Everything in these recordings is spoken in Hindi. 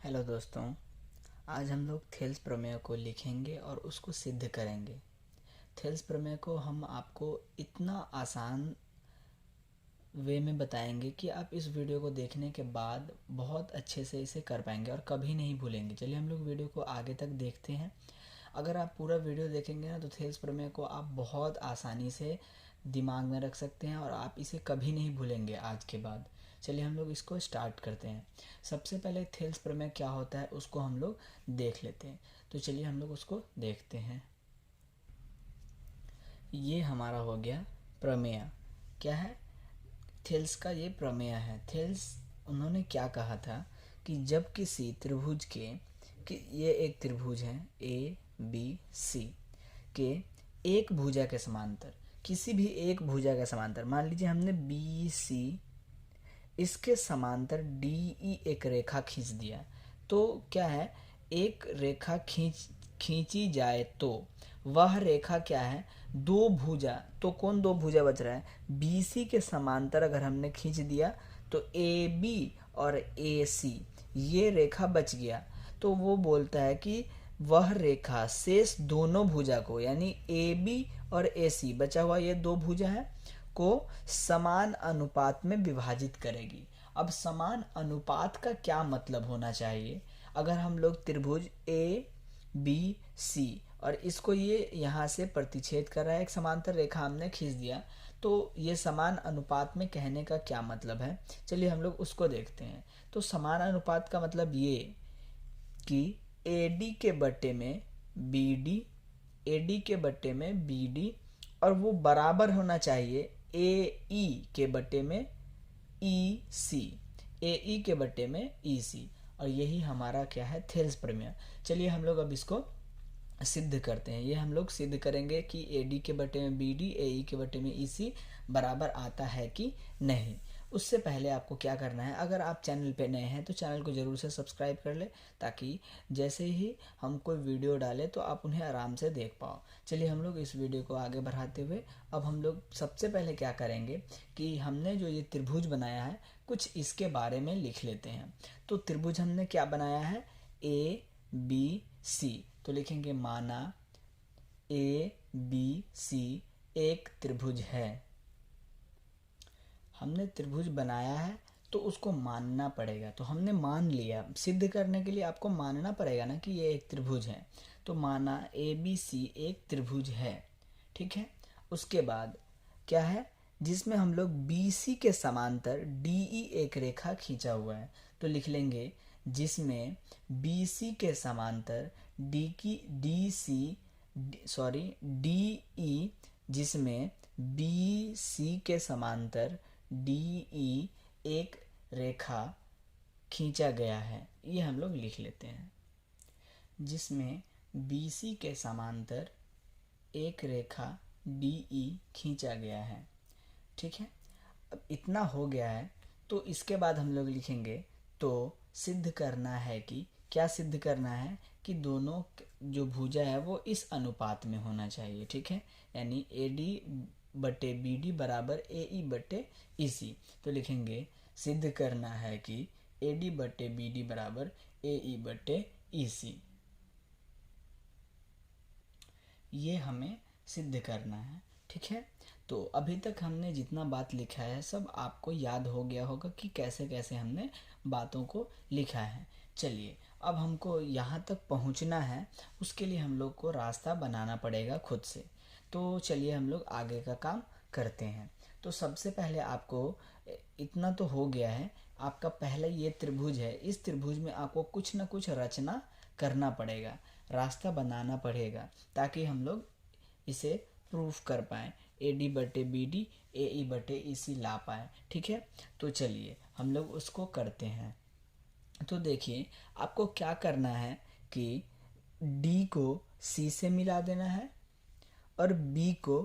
हेलो दोस्तों। आज हम लोग थेल्स प्रमेय को लिखेंगे और उसको सिद्ध करेंगे। थेल्स प्रमेय को हम आपको इतना आसान वे में बताएंगे कि आप इस वीडियो को देखने के बाद बहुत अच्छे से इसे कर पाएंगे और कभी नहीं भूलेंगे। चलिए हम लोग वीडियो को आगे तक देखते हैं। अगर आप पूरा वीडियो देखेंगे ना तो थेल्स प्रमेय को आप बहुत आसानी से दिमाग में रख सकते हैं और आप इसे कभी नहीं भूलेंगे आज के बाद। चलिए हम लोग इसको स्टार्ट करते हैं। सबसे पहले थेल्स प्रमेय क्या होता है उसको हम लोग देख लेते हैं। तो चलिए हम लोग उसको देखते हैं। ये हमारा हो गया प्रमेय। क्या है? थेल्स का ये प्रमेय है। थेल्स उन्होंने क्या कहा था कि जब किसी त्रिभुज के कि ये एक त्रिभुज है ए बी सी के एक भुजा के समांतर, किसी भी एक भुजा के समांतर, मान लीजिए हमने बी सी इसके समांतर डी ई एक रेखा खींच दिया। तो क्या है, एक रेखा खींची जाए तो वह रेखा क्या है, दो भुजा। तो कौन दो भुजा बच रहा है? बी सी के समांतर अगर हमने खींच दिया तो ए बी और ए सी ये रेखा बच गया। तो वो बोलता है कि वह रेखा शेष दोनों भुजा को, यानी ए बी और ए सी बचा हुआ ये दो भुजा है, को समान अनुपात में विभाजित करेगी। अब समान अनुपात का क्या मतलब होना चाहिए? अगर हम लोग त्रिभुज ए बी सी और इसको ये यहाँ से प्रतिच्छेद कर रहा है, एक समांतर रेखा हमने खींच दिया, तो ये समान अनुपात में कहने का क्या मतलब है? चलिए हम लोग उसको देखते हैं। तो समान अनुपात का मतलब ये कि AD के बट्टे में BD, AD के बट्टे में BD, और वो बराबर होना चाहिए AE के बट्टे में EC, AE के बट्टे में EC। और यही हमारा क्या है, थेल्स प्रमेय। चलिए हम लोग अब इसको सिद्ध करते हैं। ये हम लोग सिद्ध करेंगे कि AD के बटे में BD, AE के बटे में EC बराबर आता है कि नहीं। उससे पहले आपको क्या करना है, अगर आप चैनल पे नए हैं तो चैनल को ज़रूर से सब्सक्राइब कर ले, ताकि जैसे ही हम कोई वीडियो डालें तो आप उन्हें आराम से देख पाओ। चलिए हम लोग इस वीडियो को आगे बढ़ाते हुए अब हम लोग सबसे पहले क्या करेंगे कि हमने जो ये त्रिभुज बनाया है कुछ इसके बारे में लिख लेते हैं। तो त्रिभुज हमने क्या बनाया है, ABC। तो लिखेंगे माना ABC एक त्रिभुज है। हमने त्रिभुज बनाया है तो उसको मानना पड़ेगा। तो हमने मान लिया, सिद्ध करने के लिए आपको मानना पड़ेगा ना कि ये एक त्रिभुज है। तो माना ABC एक त्रिभुज है, ठीक है। उसके बाद क्या है, जिसमें हम लोग BC के समांतर DE एक रेखा खींचा हुआ है। तो लिख लेंगे जिसमें BC के समांतर DE, जिसमें BC के समांतर DE एक रेखा खींचा गया है। ये हम लोग लिख लेते हैं, जिसमें BC के समांतर एक रेखा DE खींचा गया है, ठीक है। अब इतना हो गया है तो इसके बाद हम लोग लिखेंगे तो सिद्ध करना है कि क्या सिद्ध करना है कि दोनों जो भुजा है वो इस अनुपात में होना चाहिए, ठीक है। यानी AD बटे BD बराबर AE बटे EC। तो लिखेंगे सिद्ध करना है कि AD बटे BD बराबर AE बटे EC। ये हमें सिद्ध करना है, ठीक है। तो अभी तक हमने जितना बात लिखा है सब आपको याद हो गया होगा कि कैसे कैसे हमने बातों को लिखा है। चलिए अब हमको यहाँ तक पहुँचना है, उसके लिए हम लोग को रास्ता बनाना पड़ेगा खुद से। तो चलिए हम लोग आगे का काम करते हैं। तो सबसे पहले आपको इतना तो हो गया है, आपका पहले ये त्रिभुज है, इस त्रिभुज में आपको कुछ ना कुछ रचना करना पड़ेगा, रास्ता बनाना पड़ेगा, ताकि हम लोग इसे प्रूफ कर पाएँ, AD बटे BD AE बटे EC ला पाए, ठीक है। तो चलिए हम लोग उसको करते हैं। तो देखिए आपको क्या करना है कि D को C से मिला देना है और B को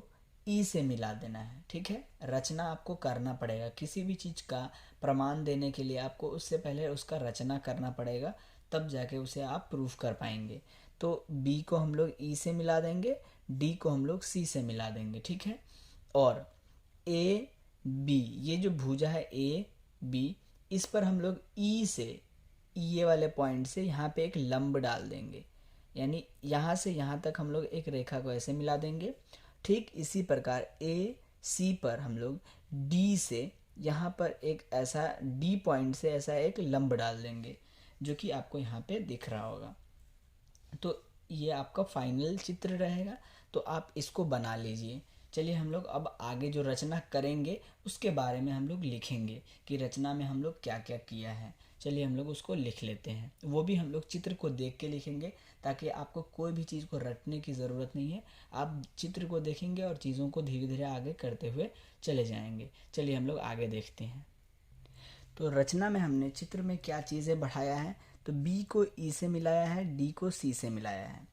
E से मिला देना है, ठीक है। रचना आपको करना पड़ेगा, किसी भी चीज़ का प्रमाण देने के लिए आपको उससे पहले उसका रचना करना पड़ेगा, तब जाके उसे आप प्रूफ कर पाएंगे। तो B को हम लोग E से मिला देंगे, D को हम लोग C से मिला देंगे, ठीक है। और AB, ये जो भुजा है AB, इस पर हम लोग E से ये वाले पॉइंट से यहाँ पे एक लंब डाल देंगे, यानी यहाँ से यहाँ तक हम लोग एक रेखा को ऐसे मिला देंगे। ठीक इसी प्रकार ए सी पर हम लोग डी से यहाँ पर एक ऐसा डी पॉइंट से ऐसा एक लंब डाल देंगे, जो कि आपको यहाँ पे दिख रहा होगा। तो ये आपका फाइनल चित्र रहेगा, तो आप इसको बना लीजिए। चलिए हम लोग अब आगे जो रचना करेंगे उसके बारे में हम लोग लिखेंगे कि रचना में हम लोग क्या क्या किया है। चलिए हम लोग उसको लिख लेते हैं, वो भी हम लोग चित्र को देख के लिखेंगे, ताकि आपको कोई भी चीज़ को रटने की ज़रूरत नहीं है। आप चित्र को देखेंगे और चीज़ों को धीरे धीरे आगे करते हुए चले जाएंगे। चलिए हम लोग आगे देखते हैं। तो रचना में हमने चित्र में क्या चीज़ें बढ़ाया है, तो बी को ई से मिलाया है, डी को सी से मिलाया है।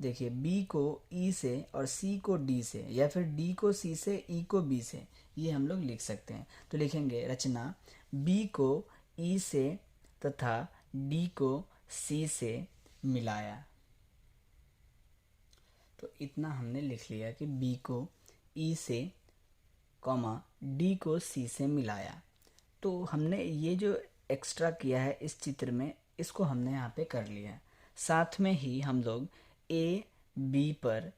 देखिए बी को ई से और सी को डी से, या फिर डी को सी से ई को बी से, ये हम लोग लिख सकते हैं। तो लिखेंगे रचना बी को ई से तथा डी को सी से मिलाया। तो इतना हमने लिख लिया कि बी को ई से कॉमा डी को सी से मिलाया। तो हमने ये जो एक्स्ट्रा किया है इस चित्र में, इसको हमने यहाँ पे कर लिया है। साथ में ही हम लोग ए बी पर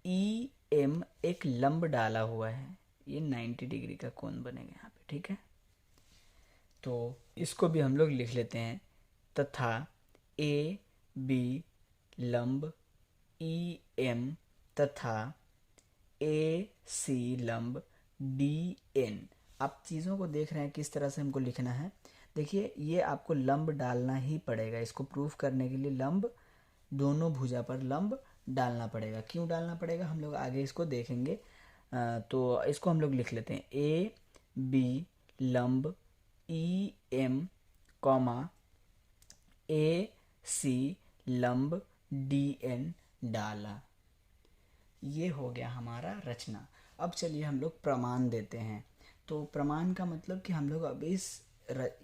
ई एम एक लंब डाला हुआ है, ये 90 डिग्री का कोण बनेगा यहाँ पे, ठीक है। तो इसको भी हम लोग लिख लेते हैं, तथा ए बी लंब ई एम तथा ए सी लंब डी एन। आप चीज़ों को देख रहे हैं किस तरह से हमको लिखना है। देखिए ये आपको लंब डालना ही पड़ेगा, इसको प्रूफ करने के लिए लंब, दोनों भुजा पर लंब डालना पड़ेगा। क्यों डालना पड़ेगा हम लोग आगे इसको देखेंगे। तो इसको हम लोग लिख लेते हैं, ए बी लंब ई एम कॉमा ए सी लंब डी एन डाला। ये हो गया हमारा रचना। अब चलिए हम लोग प्रमाण देते हैं। तो प्रमाण का मतलब कि हम लोग अब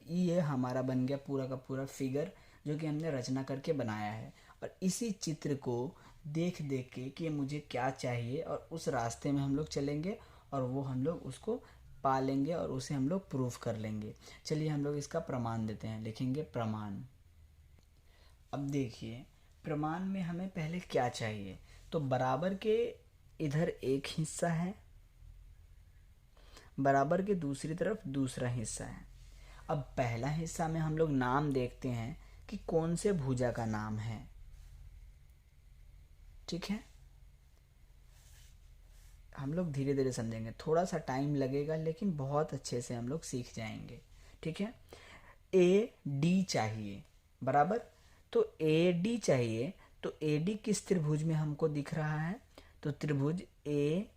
ये हमारा बन गया पूरा का पूरा फिगर, जो कि हमने रचना करके बनाया है। और इसी चित्र को देख देख के कि मुझे क्या चाहिए, और उस रास्ते में हम लोग चलेंगे और वो हम लोग उसको पा लेंगे और उसे हम लोग प्रूफ कर लेंगे। चलिए हम लोग इसका प्रमाण देते हैं, लिखेंगे प्रमाण। अब देखिए प्रमाण में हमें पहले क्या चाहिए, तो बराबर के इधर एक हिस्सा है, बराबर के दूसरी तरफ दूसरा हिस्सा है। अब पहला हिस्सा में हम लोग नाम देखते हैं कि कौन से भुजा का नाम है, ठीक है। हम लोग धीरे धीरे समझेंगे, थोड़ा सा टाइम लगेगा लेकिन बहुत अच्छे से हम लोग सीख जाएंगे, ठीक है। ए डी चाहिए, बराबर। तो ए डी चाहिए, तो ए डी किस त्रिभुज में हमको दिख रहा है, तो त्रिभुज ए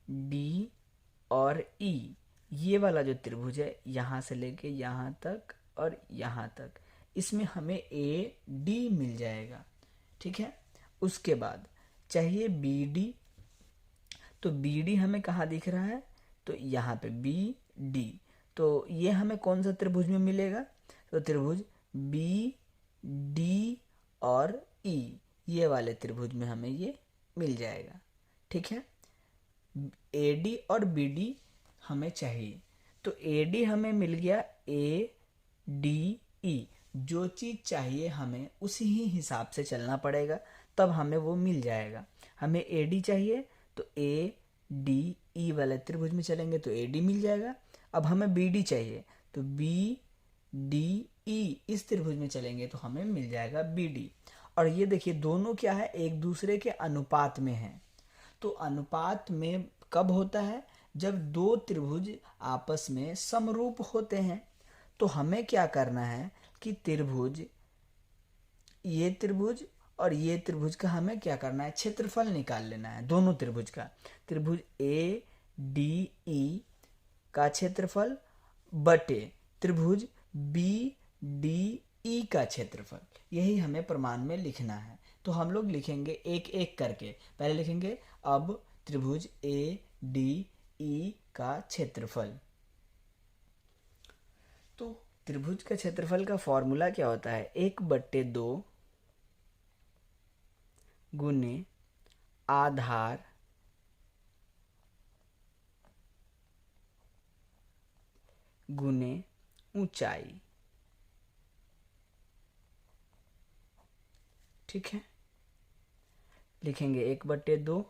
डी और ई, ये वाला जो त्रिभुज है यहाँ से लेके यहाँ तक और यहाँ तक, इसमें हमें ए डी मिल जाएगा, ठीक है। उसके बाद चाहिए बी डी, तो बी डी हमें कहाँ दिख रहा है, तो यहाँ पे बी डी। तो ये हमें कौन सा त्रिभुज में मिलेगा, तो त्रिभुज बी डी और ई, ये वाले त्रिभुज में हमें ये मिल जाएगा, ठीक है। ए डी और बी डी हमें चाहिए, तो ए डी हमें मिल गया, ए डी ई, जो चीज़ चाहिए हमें उसी ही हिसाब से चलना पड़ेगा, तब हमें वो मिल जाएगा। हमें ए डी चाहिए, तो ए डी ई वाले त्रिभुज में चलेंगे तो ए डी मिल जाएगा। अब हमें बी डी चाहिए, तो बी डी ई इस त्रिभुज में चलेंगे तो हमें मिल जाएगा बी डी। और ये देखिए दोनों क्या है, एक दूसरे के अनुपात में है। तो अनुपात में कब होता है, जब दो त्रिभुज आपस में समरूप होते हैं। तो हमें क्या करना है कि त्रिभुज, ये त्रिभुज और ये त्रिभुज का हमें क्या करना है, क्षेत्रफल निकाल लेना है दोनों त्रिभुज का। त्रिभुज ए डी ई का क्षेत्रफल बटे त्रिभुज बी डी ई का क्षेत्रफल, यही हमें प्रमाण में लिखना है। तो हम लोग लिखेंगे एक एक करके, पहले लिखेंगे अब त्रिभुज ए डी ई का क्षेत्रफल। तो त्रिभुज का क्षेत्रफल का फॉर्मूला क्या होता है, 1/2 गुने आधार गुने ऊंचाई। ठीक है, लिखेंगे 1/2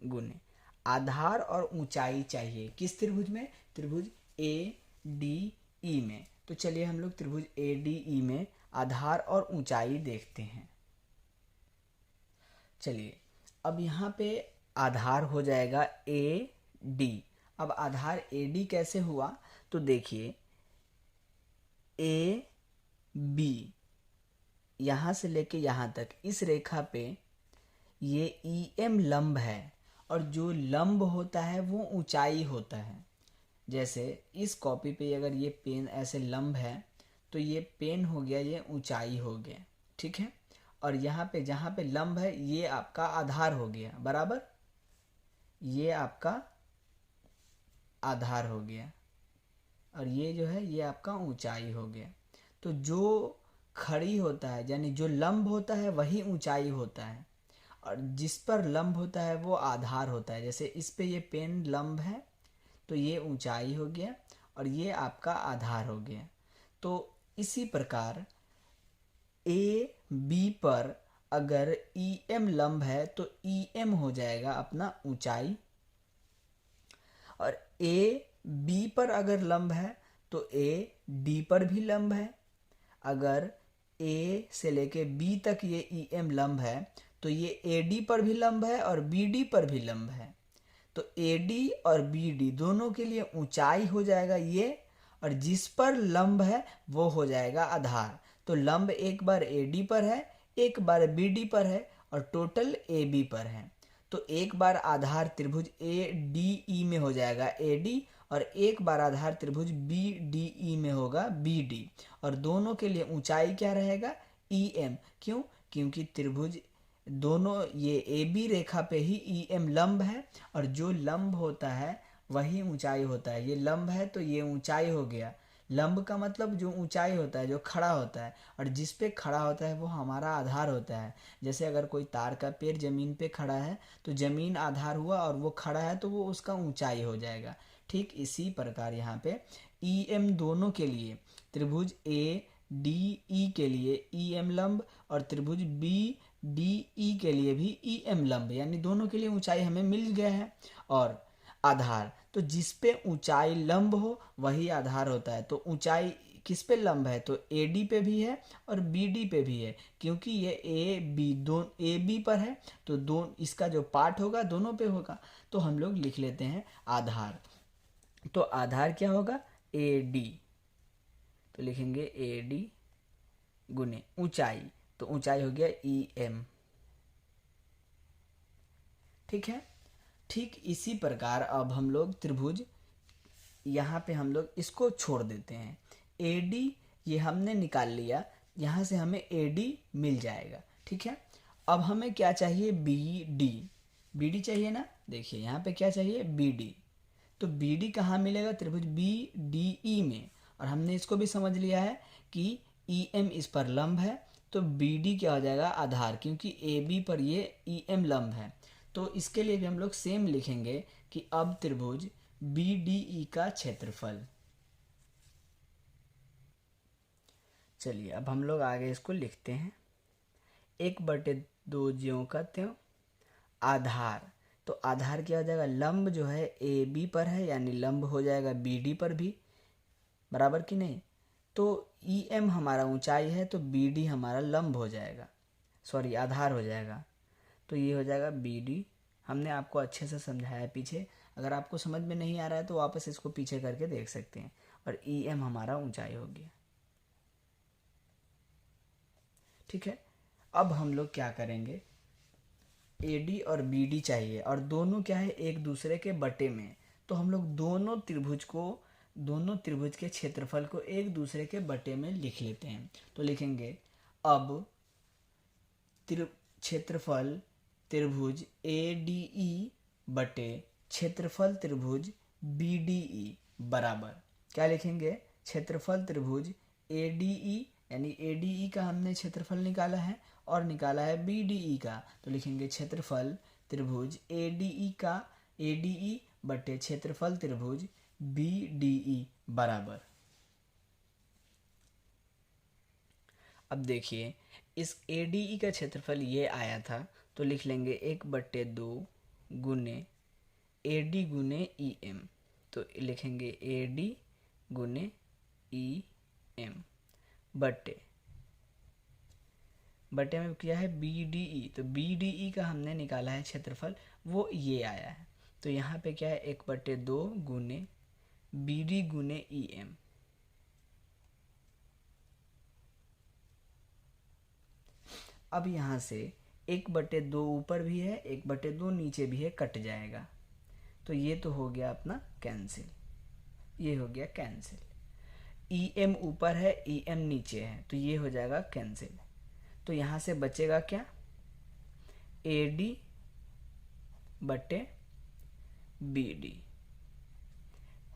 गुने आधार और ऊंचाई चाहिए किस त्रिभुज में, त्रिभुज ए डी ई में। तो चलिए हम लोग त्रिभुज ए डी ई में आधार और ऊंचाई देखते हैं। चलिए अब यहाँ पे आधार हो जाएगा ए डी। अब आधार ए डी कैसे हुआ, तो देखिए ए बी यहाँ से लेके यहाँ तक इस रेखा पे ये ई एम लंब है, और जो लंब होता है वो ऊंचाई होता है। जैसे इस कॉपी पे अगर ये पेन ऐसे लंब है तो ये पेन हो गया, ये ऊंचाई हो गया, ठीक है। और यहाँ पे जहाँ पे लंब है ये आपका आधार हो गया, बराबर, ये आपका आधार हो गया, और ये जो है ये आपका ऊंचाई हो गया। तो जो खड़ी होता है यानी जो लंब होता है वही ऊंचाई होता है, और जिस पर लंब होता है वो आधार होता है। जैसे इस पे ये पेन लंब है तो ये ऊंचाई हो गया और ये आपका आधार हो गया। तो इसी प्रकार ए बी पर अगर ई एम लंब है तो ई एम हो जाएगा अपना ऊंचाई, और ए बी पर अगर लंब है तो ए डी पर भी लंब है। अगर ए से लेके बी तक ये ई एम लंब है तो ये ए डी पर भी लंब है और बी डी पर भी लंब है। तो ए डी और बी डी दोनों के लिए ऊंचाई हो जाएगा ये, और जिस पर लंब है वो हो जाएगा आधार। तो लंब एक बार ए डी पर है, एक बार बी डी पर है, और टोटल ए बी पर है। तो एक बार आधार त्रिभुज ए डी ई में हो जाएगा ए डी, और एक बार आधार त्रिभुज बी डी ई में होगा बी डी, और दोनों के लिए ऊंचाई क्या रहेगा, ई एम। क्यों, क्योंकि त्रिभुज दोनों ये ए बी रेखा पे ही ई एम लंब है, और जो लंब होता है वही ऊंचाई होता है। ये लंब है तो ये ऊंचाई हो गया। लंब का मतलब जो ऊंचाई होता है, जो खड़ा होता है, और जिस पे खड़ा होता है वो हमारा आधार होता है। जैसे अगर कोई तार का पेड़ जमीन पे खड़ा है तो जमीन आधार हुआ, और वो खड़ा है तो वो उसका ऊंचाई हो जाएगा। ठीक इसी प्रकार यहाँ पे ई एम दोनों के लिए, त्रिभुज ए डी ई के लिए ई एम लंब, और त्रिभुज बी डी ई के लिए भी ई एम लंब, यानी दोनों के लिए ऊंचाई हमें मिल गया है। और आधार, तो जिस पे ऊंचाई लंब हो वही आधार होता है। तो ऊंचाई किस पे लंब है, तो ए डी पे भी है और बी डी पे भी है, क्योंकि ये ए बी दोनों ए बी पर है, तो इसका जो पार्ट होगा दोनों पे होगा। तो हम लोग लिख लेते हैं आधार। तो आधार क्या होगा, ए डी। तो लिखेंगे ए डी गुने ऊंचाई, तो ऊंचाई हो गया ई एम, ठीक है। ठीक इसी प्रकार अब हम लोग त्रिभुज, यहाँ पे हम लोग इसको छोड़ देते हैं। ए डी ये हमने निकाल लिया, यहाँ से हमें ए डी मिल जाएगा, ठीक है। अब हमें क्या चाहिए, बी डी। बी डी चाहिए ना, देखिए यहाँ पे क्या चाहिए, बी डी। तो बी डी कहाँ मिलेगा, त्रिभुज बी डी ई में। और हमने इसको भी समझ लिया है कि ई एम इस पर लंब है, तो बी डी क्या हो जाएगा, आधार, क्योंकि ए बी पर ये ई एम लंब है। तो इसके लिए भी हम लोग सेम लिखेंगे कि अब त्रिभुज बी डी ई का क्षेत्रफल। चलिए अब हम लोग आगे इसको लिखते हैं। 1/2 ज्यों का त्यों आधार। तो आधार क्या हो जाएगा, लंब जो है ए बी पर है, यानी लंब हो जाएगा बी डी पर भी, बराबर कि नहीं। तो ई एम हमारा ऊंचाई है तो बी डी हमारा लंब हो जाएगा, सॉरी आधार हो जाएगा। तो ये हो जाएगा बी डी। हमने आपको अच्छे से समझाया है पीछे, अगर आपको समझ में नहीं आ रहा है तो वापस इसको पीछे करके देख सकते हैं। और ई एम हमारा ऊंचाई हो गया, ठीक है। अब हम लोग क्या करेंगे, ए डी और बी डी चाहिए, और दोनों क्या है, एक दूसरे के बटे में। तो हम लोग दोनों त्रिभुज के क्षेत्रफल को एक दूसरे के बटे में लिख लेते हैं। तो लिखेंगे अब क्षेत्रफल त्रिभुज ए डी ई बटे क्षेत्रफल त्रिभुज बी डी ई बराबर, क्या लिखेंगे, क्षेत्रफल त्रिभुज ए डी ई, यानी ए डी ई का हमने क्षेत्रफल निकाला है और निकाला है बी डी ई का। तो लिखेंगे क्षेत्रफल त्रिभुज ए डी ई का ए डी ई बटे क्षेत्रफल त्रिभुज बी डी ई बराबर। अब देखिए इस ADE का क्षेत्रफल ये आया था, तो लिख लेंगे 1/2 गुने AD गुने EM। तो लिखेंगे AD गुने EM बटे में क्या है BDE। तो BDE का हमने निकाला है क्षेत्रफल, वो ये आया है। तो यहाँ पे क्या है 1/2 गुने BD गुने EM। अब यहाँ से 1/2 ऊपर भी है, 1/2 नीचे भी है, कट जाएगा। तो ये तो हो गया अपना कैंसिल, ये हो गया कैंसिल। EM ऊपर है, EM नीचे है, तो ये हो जाएगा कैंसिल। तो यहाँ से बचेगा क्या, AD बटे BD।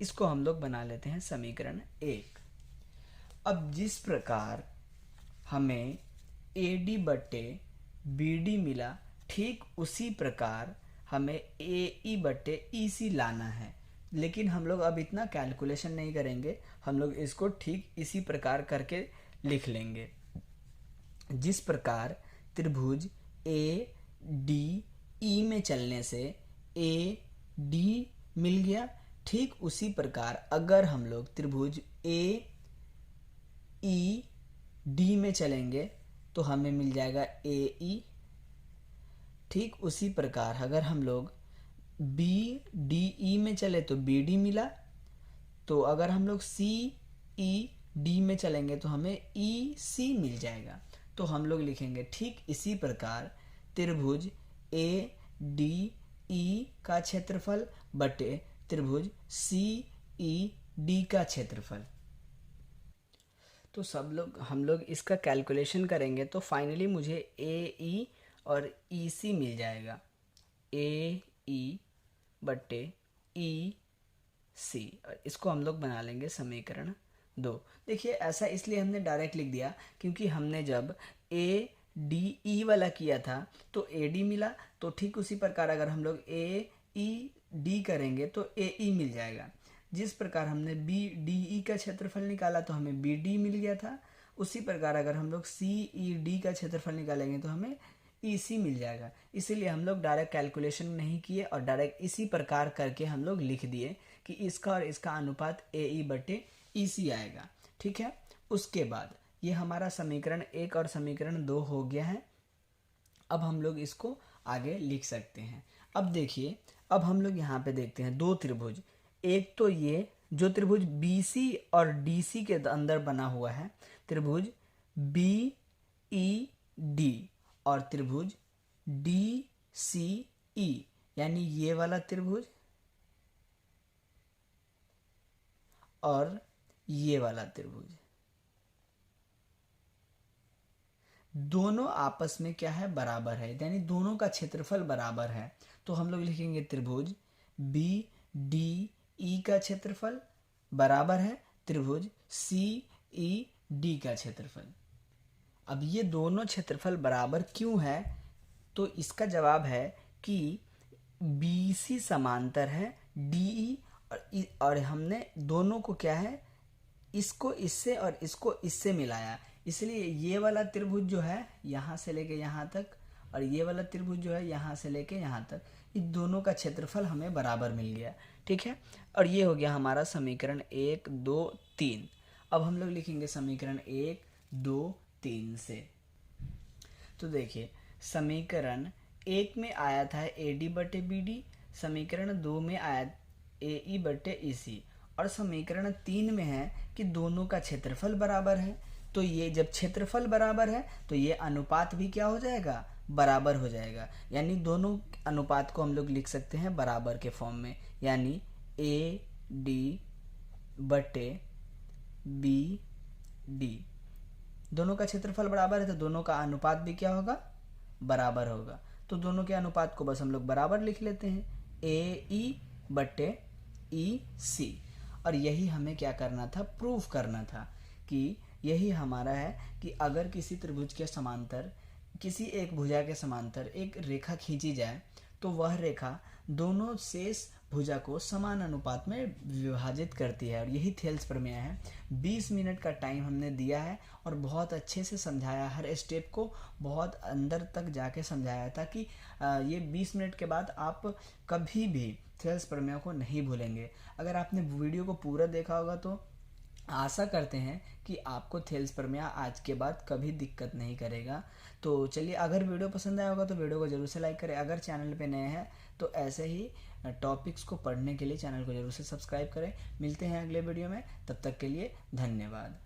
इसको हम लोग बना लेते हैं समीकरण 1। अब जिस प्रकार हमें AD बटे BD मिला, ठीक उसी प्रकार हमें AE बटे EC लाना है। लेकिन हम लोग अब इतना कैलकुलेशन नहीं करेंगे, हम लोग इसको ठीक इसी प्रकार करके लिख लेंगे। जिस प्रकार त्रिभुज ADE में चलने से AD मिल गया, ठीक उसी प्रकार अगर हम लोग त्रिभुज AED में चलेंगे तो हमें मिल जाएगा AE। ठीक उसी प्रकार अगर हम लोग BDE में चले तो BD मिला, तो अगर हम लोग CED में चलेंगे तो हमें EC मिल जाएगा। तो हम लोग लिखेंगे ठीक इसी प्रकार त्रिभुज ADE का क्षेत्रफल बटे त्रिभुज CED का क्षेत्रफल। तो हम लोग इसका कैलकुलेशन करेंगे तो फाइनली मुझे AE और EC मिल जाएगा। AE बटे EC, और इसको हम लोग बना लेंगे समीकरण 2। देखिए ऐसा इसलिए हमने डायरेक्ट लिख दिया क्योंकि हमने जब ADE वाला किया था तो AD मिला, तो ठीक उसी प्रकार अगर हम लोग AED करेंगे तो AE मिल जाएगा। जिस प्रकार हमने BDE का क्षेत्रफल निकाला तो हमें BD मिल गया था, उसी प्रकार अगर हम लोग CED का क्षेत्रफल निकालेंगे तो हमें EC मिल जाएगा। इसीलिए हम लोग डायरेक्ट कैलकुलेशन नहीं किए और डायरेक्ट इसी प्रकार करके हम लोग लिख दिए कि इसका और इसका अनुपात AE बटे EC आएगा। ठीक है, उसके बाद ये हमारा समीकरण 1 और समीकरण 2 हो गया है। अब हम लोग इसको आगे लिख सकते हैं। अब देखिए, अब हम लोग यहाँ पे देखते हैं दो त्रिभुज। एक तो ये जो त्रिभुज BC और DC के अंदर बना हुआ है, त्रिभुज BED, और त्रिभुज DCE, यानी ये वाला त्रिभुज और ये वाला त्रिभुज, दोनों आपस में क्या है, बराबर है, यानी दोनों का क्षेत्रफल बराबर है। तो हम लोग लिखेंगे त्रिभुज BDE का क्षेत्रफल बराबर है त्रिभुज CED का क्षेत्रफल। अब ये दोनों क्षेत्रफल बराबर क्यों है, तो इसका जवाब है कि BC समांतर है DE, और हमने दोनों को क्या है, इसको इससे और इसको इससे मिलाया। इसलिए ये वाला त्रिभुज जो है यहाँ से लेके यहाँ तक, और ये वाला त्रिभुज जो है यहाँ से लेके यहाँ तक, इन दोनों का क्षेत्रफल हमें बराबर मिल गया। ठीक है, और ये हो गया हमारा समीकरण 1, 2, 3। अब हम लोग लिखेंगे समीकरण 1, 2, 3 से। तो देखिए, समीकरण 1 में आया था AD बटे BD, समीकरण 2 में आया AE बटे EC, और समीकरण 3 में है कि दोनों का क्षेत्रफल बराबर है। तो ये जब क्षेत्रफल बराबर है तो ये अनुपात भी क्या हो जाएगा, बराबर हो जाएगा। यानी दोनों अनुपात को हम लोग लिख सकते हैं बराबर के फॉर्म में, यानी AD बटे BD। दोनों का क्षेत्रफल बराबर है तो दोनों का अनुपात भी क्या होगा, बराबर होगा। तो दोनों के अनुपात को बस हम लोग बराबर लिख लेते हैं, AE बटे EC। और यही हमें क्या करना था, प्रूफ करना था कि यही हमारा है कि अगर किसी त्रिभुज के समांतर, किसी एक भुजा के समांतर एक रेखा खींची जाए तो वह रेखा दोनों शेष भुजा को समान अनुपात में विभाजित करती है। और यही थेल्स प्रमेय है। 20 मिनट का टाइम हमने दिया है और बहुत अच्छे से समझाया, हर स्टेप को बहुत अंदर तक जाके समझाया, ताकि ये 20 मिनट के बाद आप कभी भी थेल्स प्रमेय को नहीं भूलेंगे। अगर आपने वीडियो को पूरा देखा होगा तो आशा करते हैं कि आपको थेल्स प्रमेय आज के बाद कभी दिक्कत नहीं करेगा। तो चलिए, अगर वीडियो पसंद आया होगा तो वीडियो को जरूर से लाइक करें। अगर चैनल पे नए हैं तो ऐसे ही टॉपिक्स को पढ़ने के लिए चैनल को जरूर से सब्सक्राइब करें। मिलते हैं अगले वीडियो में, तब तक के लिए धन्यवाद।